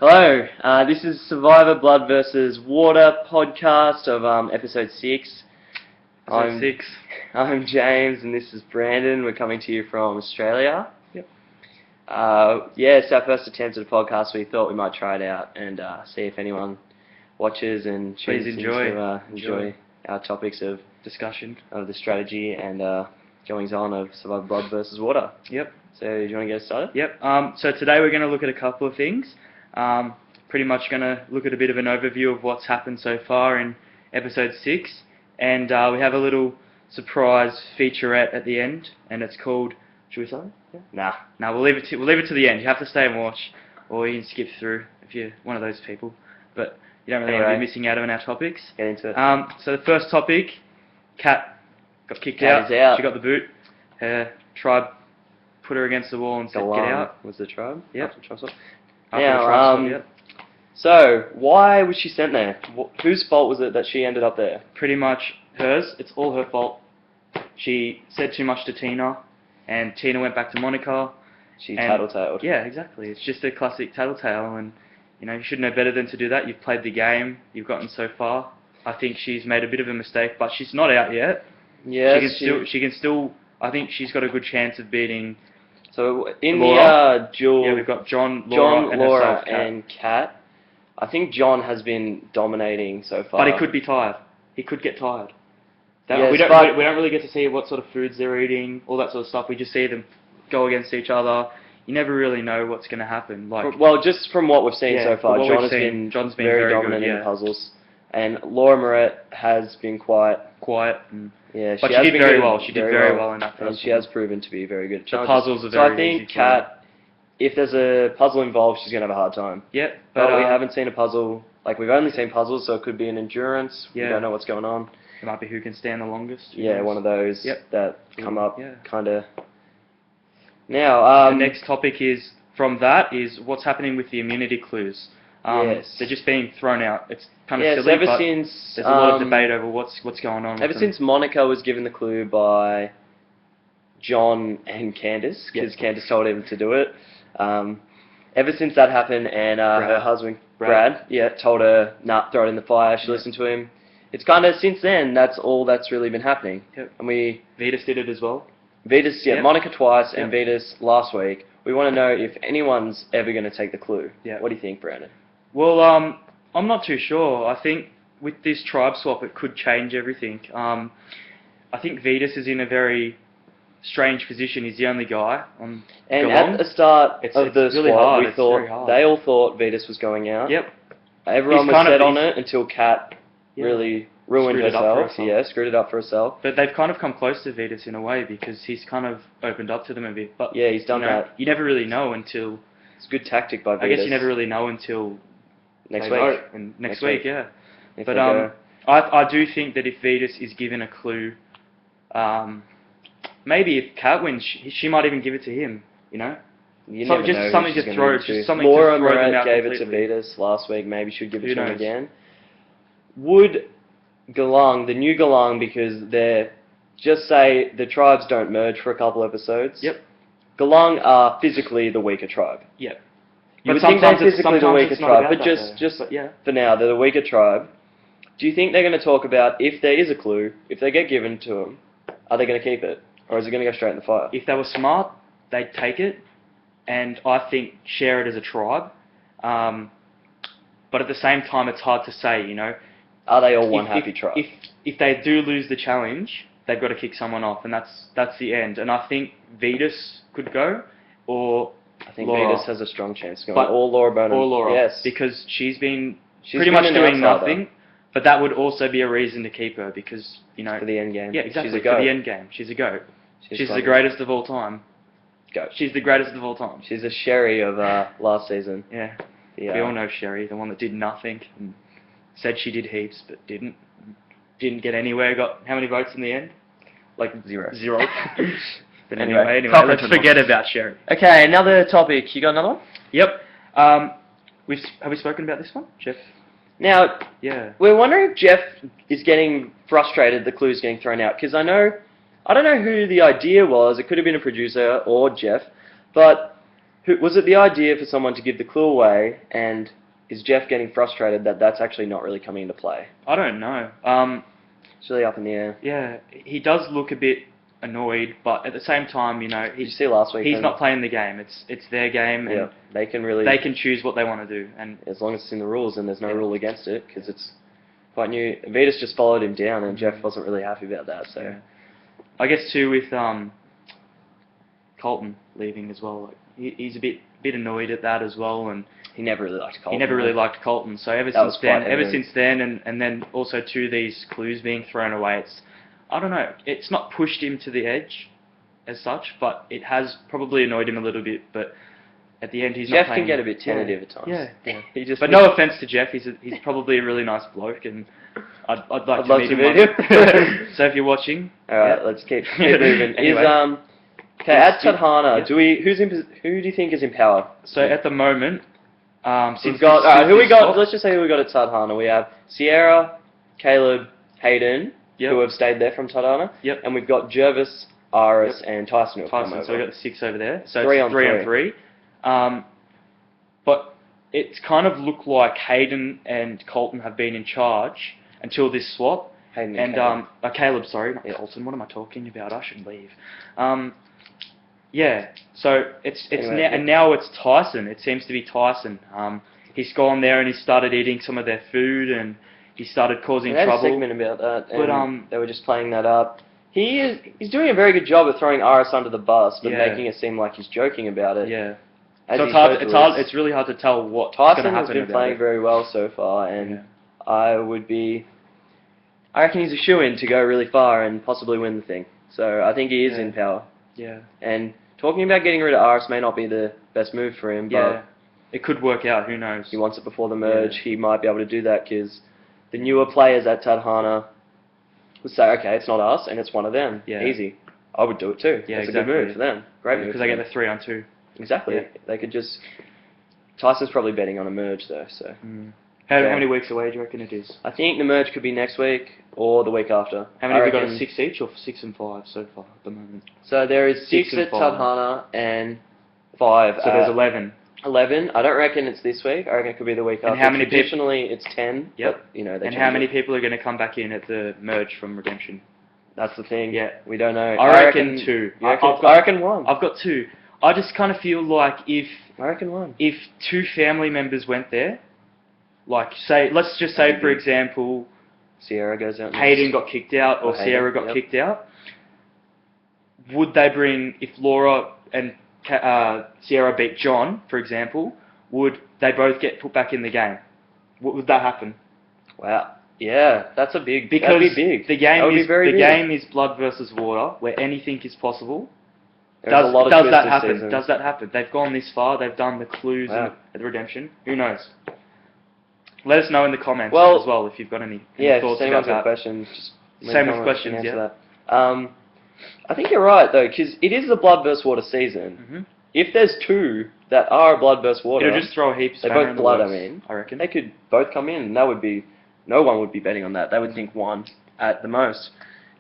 Hello, this is Survivor Blood vs. Water podcast of episode 6. I'm James and this is Brandon. We're coming to you from Australia. Yep. It's our first attempt at a podcast. We thought we might try it out and see if anyone watches and Please enjoy our topics of discussion of the strategy and goings on of Survivor Blood vs. Water. Yep. So do you want to get started? Yep. So today we're going to look at a couple of things. Pretty much going to look at a bit of an overview of what's happened so far in episode 6, and we have a little surprise featurette at the end, and it's called. Should we start? Yeah. Nah. We'll leave it to the end. You have to stay and watch, or you can skip through if you're one of those people. But you don't really want to be missing out on our topics. Get into it. So the first topic, Kat got kicked Kat out. is out. She got the boot. Her tribe put her against the wall and said, "Get out." Was the tribe? Yep. Now, so why was she sent there? Whose fault was it that she ended up there? Pretty much hers. It's all her fault. She said too much to Tina, and Tina went back to Monica. She tattletaled. Yeah, exactly. It's just a classic tattletale, and you should know better than to do that. You've played the game. You've gotten so far. I think she's made a bit of a mistake, but she's not out yet. Yeah, she can still. I think she's got a good chance of beating. So in Laura. the duel, yeah, we've got Laura, and Kat. I think John has been dominating so far. But he could be tired. He could get tired. Yes, we don't really get to see what sort of foods they're eating, all that sort of stuff. We just see them go against each other. You never really know what's going to happen. Well, just from what we've seen so far, John's been very dominant in the puzzles, and Laura Moret has been quiet. Yeah, but she did very well. She did very well in that first. And she has proven to be very good. The puzzles are very easy. So I think Kat, if there's a puzzle involved, she's going to have a hard time. Yep. But we haven't seen a puzzle. We've only seen puzzles, so it could be an endurance. Yeah. We don't know what's going on. It might be who can stand the longest. Yeah, one of those that come up kind of. Now, the next topic is what's happening with the immunity clues. Yes. They're just being thrown out. It's kind of silly, ever but since, there's a lot of debate over what's going on. Ever since Monica was given the clue by John and Candace, because Candace told him to do it. Ever since that happened, and her husband Brad, told her, "Nah, throw it in the fire." She listened to him. It's kind of since then. That's all that's really been happening. Yep. And Vetus did it as well. Vetus, Monica twice, and Vetus last week. We want to know if anyone's ever going to take the clue. Yeah. What do you think, Brandon? Well, I'm not too sure. I think with this tribe swap, it could change everything. I think Vetus is in a very strange position. He's the only guy on Geelong. At the start of the really swap, hard. they all thought Vetus was going out. Yep. Everyone was set on it until Kat really ruined herself. Yeah, screwed it up for herself. But they've kind of come close to Vetus in a way because he's kind of opened up to them a bit. But yeah, he's done that. You never really know until. It's a good tactic by Vetus. I guess you never really know until next week. Next week, yeah. But I do think that if Vetus is given a clue, maybe if Kat wins, she might even give it to him. You never know something to throw. Just something Laura to throw them Moret out gave completely. it to Vetus last week. Maybe she'd give it to him again. Would the new Geelong, because just say the tribes don't merge for a couple episodes. Yep. Geelong are physically the weaker tribe. Yep. You would think they're physically the weaker tribe, but for now, they're the weaker tribe. Do you think they're going to talk about if there is a clue, if they get given to them, are they going to keep it? Or is it going to go straight in the fire? If they were smart, they'd take it, and I think share it as a tribe. But at the same time, it's hard to say, Are they all one happy tribe? If they do lose the challenge, they've got to kick someone off, and that's the end. And I think Vetus could go, or I think Laura. Vetus has a strong chance of going. Or Laura Burnham. Or Laura. Yes. She's pretty much doing nothing. But that would also be a reason to keep her because, For the end game. Yeah, exactly. She's a goat. For the end game. She's a goat. She's the funny. greatest of all time. Goat. She's the greatest of all time. She's a Sherry of last season. Yeah. We all know Sherry, the one that did nothing and said she did heaps but didn't. Didn't get anywhere. Got how many votes in the end? Zero. But anyway, let's forget about Sherry. Okay, another topic. You got another one? Yep. Have we spoken about this one, Jeff? Now, yeah, we're wondering if Jeff is getting frustrated the clues getting thrown out, because I don't know who the idea was. It could have been a producer or Jeff, but Was it the idea for someone to give the clue away, and is Jeff getting frustrated that that's actually not really coming into play? I don't know. It's really up in the air. Yeah, he does look a bit annoyed, but at the same time, Did you see last week? he's not playing the game. It's their game, and they can choose what they want to do. And as long as it's in the rules and there's no rule against it, because it's quite new. Vitas just followed him down, and Jeff wasn't really happy about that. So I guess too with Colton leaving as well. Like, he's a bit annoyed at that as well, and he never really liked Colton. So ever since then, and then also too these clues being thrown away, I don't know. It's not pushed him to the edge as such, but it has probably annoyed him a little bit. But at the end, Jeff can get a bit tentative at times. Yeah. But no offense to Jeff, he's probably a really nice bloke, and I'd like to meet him. So if you're watching, all right, let's keep moving. Anyway. Okay, at Tadhana, who do you think is in power? So at the moment, Let's just say who we got at Tadhana. We have Sierra, Caleb, Hayden, who have stayed there from Tadhana. Yep. And we've got Jervis, Aris, and Tyson. So we've got the 6 over there. So three it's on 3. But it's kind of looked like Hayden and Colton have been in charge until this swap. Hayden and Caleb, sorry, not Colton. What am I talking about? I should leave. So now it's Tyson. It seems to be Tyson. He's gone there and he started eating some of their food and he started causing trouble. They had a segment about that, and they were just playing that up. He's doing a very good job of throwing Aris under the bus, but making it seem like he's joking about it. Yeah. So it's really hard to tell what's going to happen. Tyson has been playing very well so far, and I reckon he's a shoo-in to go really far and possibly win the thing. So I think he is in power. Yeah. And talking about getting rid of Aris may not be the best move for him, but it could work out. Who knows? He wants it before the merge. He might be able to do that because the newer players at Tadhana would say, okay, it's not us, and it's one of them. Yeah. Easy. I would do it too. Yeah, That's a good move for them. Great move. Because they get the 3-on-2. Exactly. Yeah. They could just... Tyson's probably betting on a merge though, so... How many weeks away do you reckon it is? I think the merge could be next week or the week after. How many have we got? 6 each or 6 and 5 so far at the moment? So there is 6 at Tadhana and 5. So there's 11. 11. I don't reckon it's this week. I reckon it could be the week after. How many Traditionally, it's 10. Yep. But, and how many people are going to come back in at the merge from Redemption? That's the thing. Yeah. We don't know. I reckon 2. I reckon 1. I've got 2. I just kind of feel like I reckon 1. If 2 family members went there, like let's just say for example, Sierra goes out. Hayden got kicked out or Sierra got kicked out. Would they bring, if Laura and Sierra beat John, for example, would they both get put back in the game? Would that happen? Wow. Yeah, that's a big. Because that'd be big. The game is blood versus water, where anything is possible. Does that happen? Seasons. Does that happen? They've gone this far. They've done the clues at the Redemption. Who knows? Let us know in the comments as well if you've got any thoughts about that. Questions, just same with questions. Yeah. I think you're right though, because it is the blood versus water season. Mm-hmm. If there's 2 that are blood versus water, it'll just throw heaps. They're both blood. I reckon they could both come in, and that would be no one would be betting on that. They would think 1 at the most.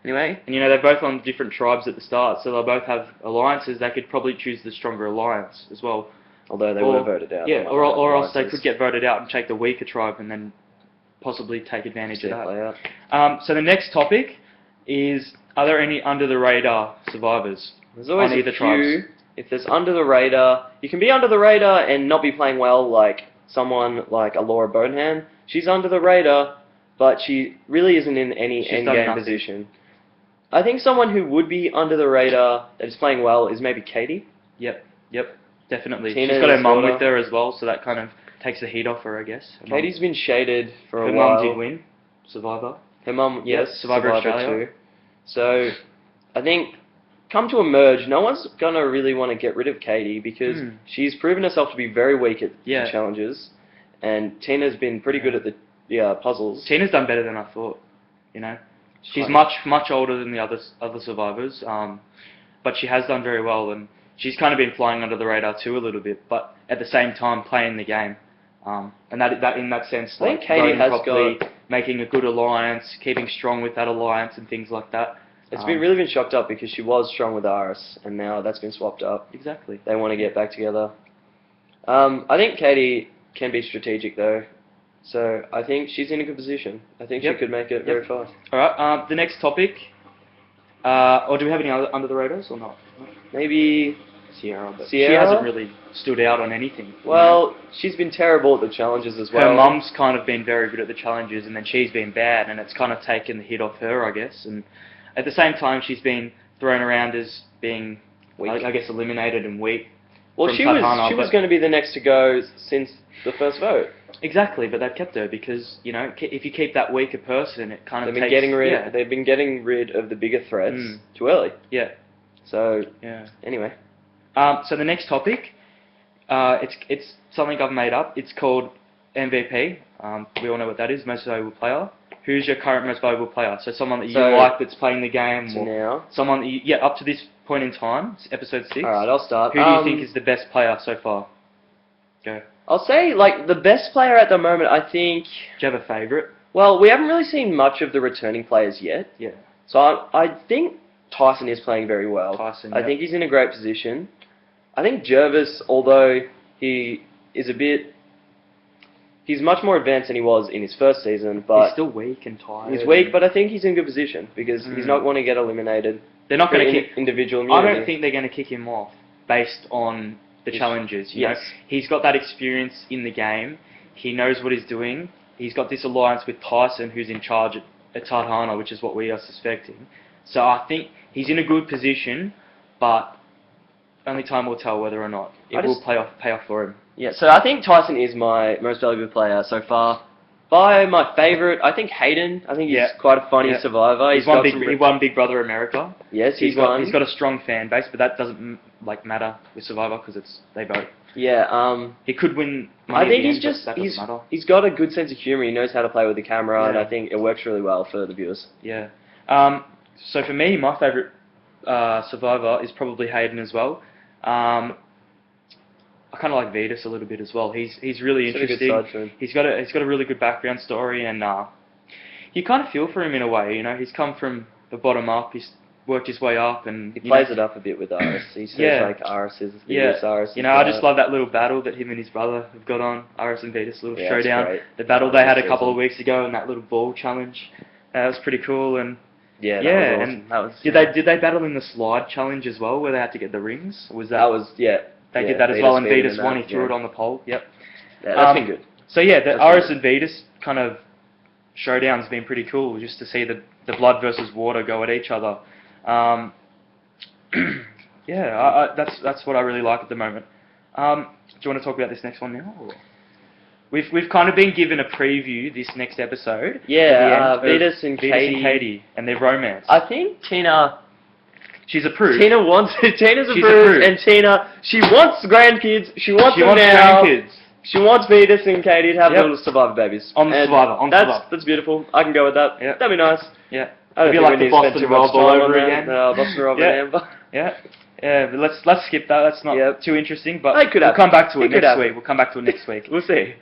Anyway, and they're both on different tribes at the start, so they'll both have alliances. They could probably choose the stronger alliance as well. Although they would have voted out. Yeah, or else they could get voted out and take the weaker tribe and then possibly take advantage of that. So the next topic is, are there any under-the-radar survivors? There's always a few. If there's under the radar, you can be under the radar and not be playing well, like someone like a Laura Boneham. She's under the radar, but she really isn't in any endgame position. I think someone who would be under the radar that is playing well is maybe Katie. Yep. Definitely. She's got her mum with her as well, so that kind of takes the heat off her, I guess. Katie's been shaded for a while. Her mum did win Survivor. Her mum, yes, Survivor Australia too. So, I think, come to a merge, no one's going to really want to get rid of Katie because she's proven herself to be very weak at the challenges, and Tina's been pretty good at the puzzles. Tina's done better than I thought, She's much older than the other survivors, but she has done very well, and she's kind of been flying under the radar too a little bit, but at the same time playing the game. And that in that sense, I think Katie has making a good alliance, keeping strong with that alliance and things like that. It's really been shocked up because she was strong with Aris, and now that's been swapped up. Exactly. They want to get back together. I think Katie can be strategic though, so I think she's in a good position. I think she could make it very fast. All right. The next topic. Or do we have any other under the radars or not? Maybe Sierra, but Sierra? she hasn't really stood out on anything. Well, she's been terrible at the challenges as well. Her mum's kind of been very good at the challenges, and then she's been bad, and it's kind of taken the hit off her, I guess. And at the same time, she's been thrown around as being, Weak. I guess, eliminated and weak. Well, from she Tadhana, was going to be the next to go since the first vote. Exactly, but they've kept her because, you know, if you keep that weaker person, it kind of They've been getting rid of the bigger threats too early. Yeah. So yeah. Anyway. So the next topic, it's something I've made up. It's called MVP. We all know what that is, most valuable player. Who's your current most valuable player? So someone that you like that's playing the game, or now, someone that you, up to this point in time, episode 6. All right, I'll start. Who do you think is the best player so far? Go. I'll say like the best player at the moment. I think. Do you have a favourite? Well, we haven't really seen much of the returning players yet. Yeah. So I think Tyson is playing very well. I think he's in a great position. I think Jervis, although he is he's much more advanced than he was in his first season, but he's still weak and tired. He's weak, but I think he's in good position because he's not going to get eliminated. They're not going to kick individual immunity. I don't think they're going to kick him off based on the challenges. You know, he's got that experience in the game. He knows what he's doing. He's got this alliance with Tyson, who's in charge at Tadhana, which is what we are suspecting. So I think he's in a good position, but only time will tell whether or not it will pay off for him. Yeah, so I think Tyson is my most valuable player so far. By my favourite, I think Hayden. I think he's quite a funny survivor. He won Big Brother America. Yes, he's got a strong fan base, but that doesn't matter with Survivor because they vote. Yeah. He could win money. I think he's got a good sense of humour. He knows how to play with the camera, and I think it works really well for the viewers. Yeah. So for me, my favourite Survivor is probably Hayden as well. I kind of like Vetus a little bit as well. He's really interesting. A good side to him. He's got a really good background story, and you kind of feel for him in a way. You know, he's come from the bottom up. He's worked his way up, and he plays it up a bit with Aris. He says like Aris is Aris. You know, I just love that little battle that him and his brother have got on. Aris and Vetus, little showdown. The battle they had a couple of weeks ago, and that little ball challenge. That was pretty cool, and that was awesome. And did they battle in the slide challenge as well, where they had to get the rings? Or was that? They did that as Vetus well, and Vetus won. He threw it on the pole. Yep. Yeah, that's been good. So yeah, the Aris and Vetus kind of showdown's been pretty cool, just to see the blood versus water go at each other. That's what I really like at the moment. Do you want to talk about this next one now? Or? We've kind of been given a preview this next episode. Yeah, Vetus and Katie and their romance. I think Tina. She's approved. Tina's approved, and Tina, she wants grandkids. She wants grandkids. She wants Vetus and Katie to have little Survivor babies. That's beautiful. I can go with that. Yep. That'd be nice. Yeah. I don't think like the Boston Rob all over again. Boston Rob and Amber. Yeah. Yeah, but let's skip that. That's not too interesting. But we'll come back to it next week. We'll come back to it next week. We'll see.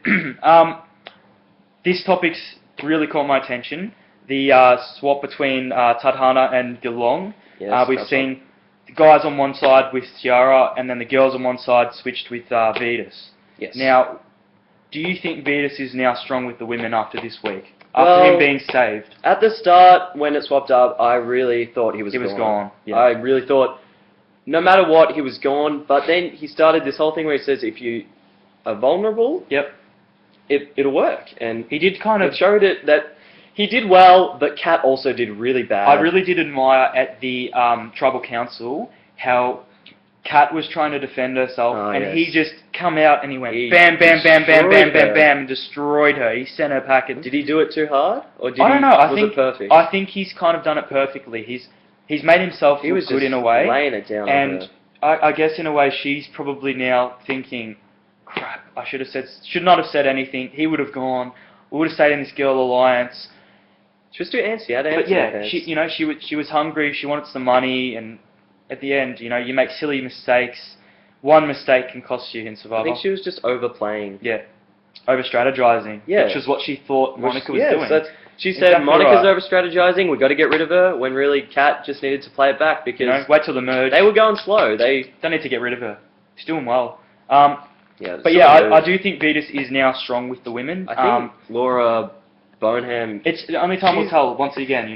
This topic's really caught my attention. The swap between Tadhana and Geelong. Yes, we've seen the guys on one side with Ciara, and then the girls on one side switched with Vetus. Yes. Now, do you think Vetus is now strong with the women after this week? After him being saved? At the start, when it swapped up, I really thought he was gone. Yeah. I really thought, no matter what, he was gone. But then he started this whole thing where he says, if you are vulnerable, it'll work. And he did kind of... It showed it that he did well, but Kat also did really bad. I really did admire at the Tribal Council how Kat was trying to defend herself, he just come out and he went bam, bam, bam, bam, bam, bam, bam, and destroyed her. He sent her packing. Did he do it too hard, or I don't know. Was it perfect? I think he's kind of done it perfectly. He's made himself look good in a way. Laying it down. And I guess in a way she's probably now thinking, crap, I should not have said anything. He would have gone. We would have stayed in this girl alliance. She was too antsy. But she was hungry. She wanted some money, and at the end, you make silly mistakes. One mistake can cost you in Survivor. I think she was just overplaying. Yeah. Over-strategizing. Yeah. Which was what she thought Monica was doing. So she said, Monica's over-strategizing, we've got to get rid of her, when really Kat just needed to play it back because... wait till the merge. They were going slow. They don't need to get rid of her. She's doing well. Yeah, But yeah, I do think Vetus is now strong with the women. I think Laura Boneham. It's the only time we'll tell. Once again,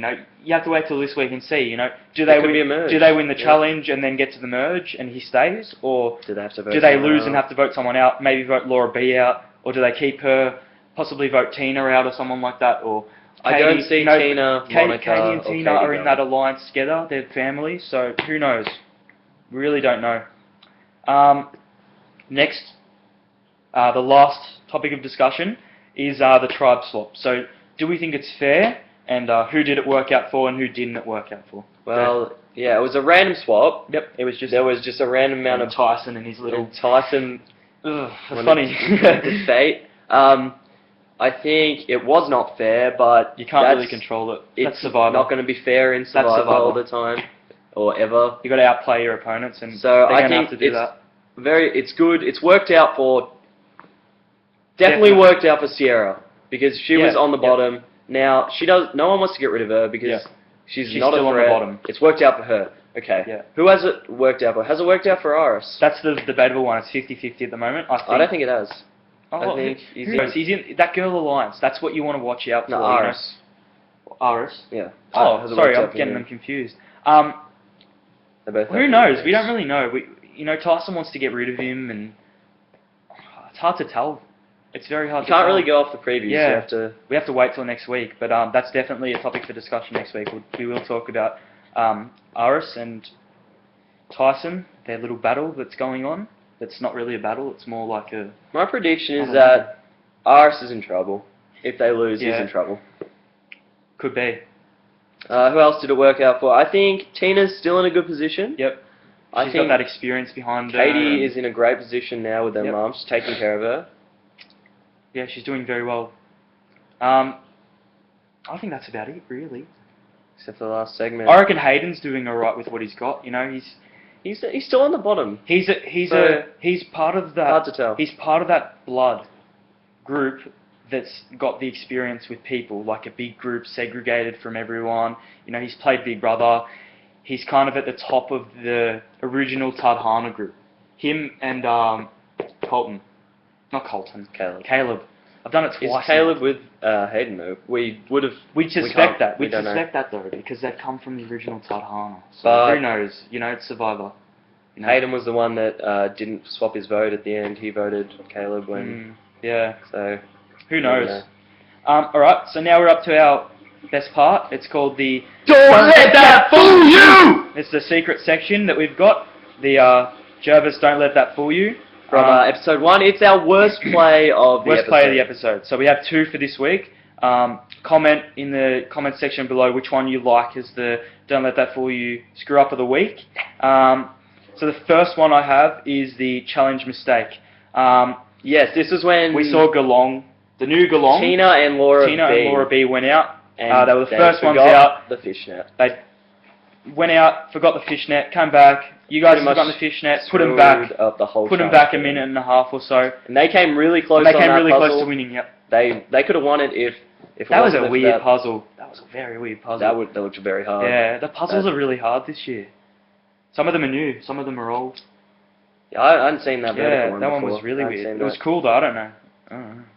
you have to wait till this week and see. Do It they could be a win? merge. Do they win the Yeah. challenge and then get to the merge and he stays, or Do they have to vote do they someone lose and out? have to vote someone out? Maybe vote Laura B out, or do they keep her? Possibly vote Tina out or someone like that, or I don't see Tina, Monica, Katie and or Tina Katie are in going. that alliance together. They're family, so who knows? Really don't know. Next, the last topic of discussion is the tribe swap. So, do we think it's fair? And who did it work out for, and who didn't it work out for? Well, yeah, it was a random swap. Yep, it was just There was just a random amount of Tyson and his little. Tyson. Ugh, that's when funny. the fate. I think it was not fair, but You can't really control it. That's It's Survivor. not going to be fair in Survivor Survivor. all the time, or ever. You got to outplay your opponents, and So they're I going to think have to do it's that. It's good. It's worked out for. Definitely worked out for Sierra because she was on the bottom. Now she does. No one wants to get rid of her because she's not still a on the threat. bottom. It's worked out for her. Okay. Yeah. Who has it worked out for? Has it worked out for Iris? That's the debatable one. It's 50-50 at the moment. I don't think it has. Oh, I think who knows? He's in that girl alliance. That's what you want to watch out for. No, Iris. Iris. Yeah. Oh, Has it sorry, worked out I'm for getting you? them confused. They both Who have knows? good We don't names. really know. Tyson wants to get rid of him, and it's hard to tell. It's very hard. You to can't tell. really go off the previews. Yeah. You have to. We have to wait till next week, but that's definitely a topic for discussion next week. We will talk about Iris and Tyson, their little battle that's going on. It's not really a battle. It's more like a. My prediction I is don't that Iris is in trouble. If they lose, he's Yeah. in trouble. Could be. Who else did it work out for? I think Tina's still in a good position. Yep. I She's think got that experience behind her. Katie and- is in a great position now with her Yep. mum. She's taking care of her. Yeah, she's doing very well. I think that's about it, really. Except for the last segment. I reckon Hayden's doing alright with what he's got. He's still on the bottom. He's part of that. Hard to tell. He's part of that blood group that's got the experience with people, like a big group segregated from everyone. He's played Big Brother. He's kind of at the top of the original Tadhana group. Him and Colton. Not Colton. Caleb. I've done it Is twice. Caleb with Hayden though? We would have. We'd suspect that. We We'd don't know. suspect that though, because they've come from the original Tadhana. So But- who knows? It's Survivor. Hayden was the one that didn't swap his vote at the end. He voted Caleb when. Yeah. So. Who knows? Yeah. Alright, so now we're up to our best part. It's called the Don't let that fool you! It's the secret section that we've got. The Jervis Don't Let That Fool You. From episode 1, it's our worst play of the Worst episode. play of the episode. So we have 2 for this week. Comment in the comment section below which one you like as the Don't Let That Fool You screw up of the week. So the first one I have is the challenge mistake. Yes, this is when We saw Geelong, the new Geelong. Tina and Laura B went out. And they were the they first ones forgot out. the fishnet. They went out, forgot the fishnet, came back. You guys Pretty forgot much the fishnet, put them back. screwed up the whole Put them challenge. back a minute and a half or so. And they came really close And they on came that really puzzle. close to winning. Yep. They could have won it if it That was wasn't a for weird that. puzzle. That was a very weird puzzle. That looked very hard. Yeah, the puzzles are really hard this year. Some of them are new, some of them are old. Yeah, I hadn't seen that vertical Yeah, one that before. one was really I hadn't weird. seen It was that. cool though, I don't know.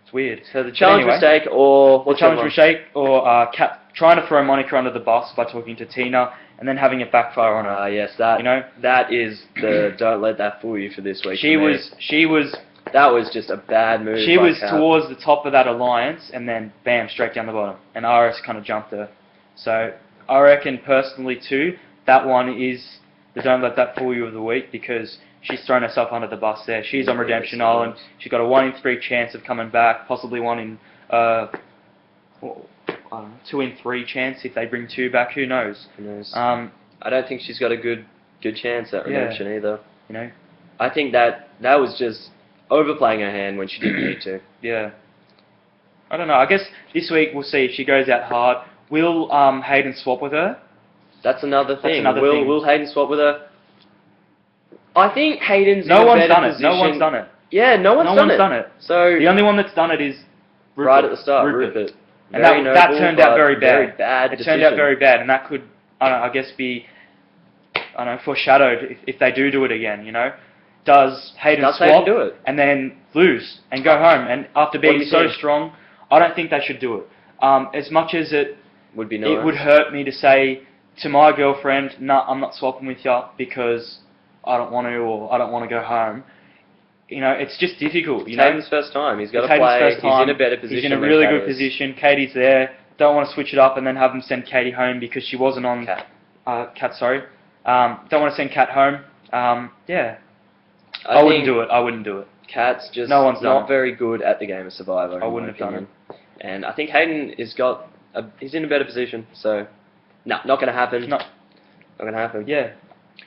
It's weird. So the challenge anyway, mistake or The challenge mistake or trying to throw Monica under the bus by talking to Tina and then having it backfire on her. Yes, that that is the don't let that fool you for this week. She was that was just a bad move. She by was Kat. towards the top of that alliance, and then bam, straight down the bottom. And Iris kind of jumped her. So I reckon personally too, that one is the don't let that fool you of the week because she's thrown herself under the bus there. She's on Redemption Island. She's got a 1 in 3 chance of coming back, possibly 1 in I don't know, 2 in 3 chance if they bring 2 back. Who knows? Who knows? I don't think she's got a good chance at redemption either. I think that was just overplaying her hand when she didn't need to. Yeah. I don't know. I guess this week we'll see if she goes out hard. Will Hayden swap with her? That's another thing. That's another thing. Will Hayden swap with her? I think Hayden's No in a one's better done it. position. No one's done it. Yeah, no one's done it. So The only one that's done it is Rupert. right at the start, Rupert. And Very that noble, turned out but very bad. It turned out very bad, and that could, I guess, be, foreshadowed if they do it again. does Hayden Does swap Hayden do it? and then lose and go home? And after What do being you so think? strong, I don't think they should do it. As much as it Would be nice. would hurt me to say to my girlfriend, "No, I'm not swapping with you because I don't want to, or I don't want to go home." You know, it's just difficult. You know, Hayden's first time. He's got to It's Hayden's play. first He's time. in a better position. He's in a than really Kat good is. position. Katie's there. Don't want to switch it up and then have them send Katie home because she wasn't on. Kat. Kat, sorry. Don't want to send Kat home. Yeah. I wouldn't think do it. I wouldn't do it. Kat's just No one's done not it. very good at the game of Survivor. I in wouldn't my have done opinion. And I think Hayden he's in a better position. So, no, not going to happen. No. Not going to happen. Yeah.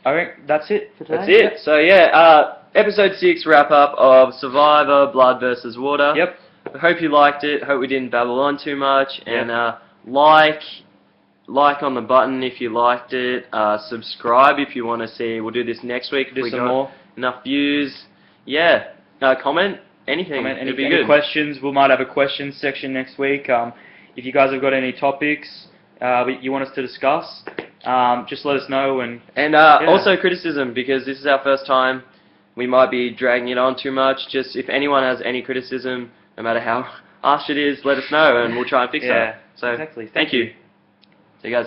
I think that's it for today. That's it. So yeah, episode 6 wrap up of Survivor: Blood versus Water. Yep. I hope you liked it. Hope we didn't babble on too much. Yep. And like on the button if you liked it. Subscribe if you want to see. We'll do this next week if Do we some got more. enough views. Yeah. Comment anything. Comment It'd be any good. questions. We might have a questions section next week. If you guys have got any topics you want us to discuss, just let us know. And Also criticism, because this is our first time. We might be dragging it on too much. Just if anyone has any criticism, no matter how harsh it is, let us know and we'll try and fix that. So exactly. thank you. See you guys.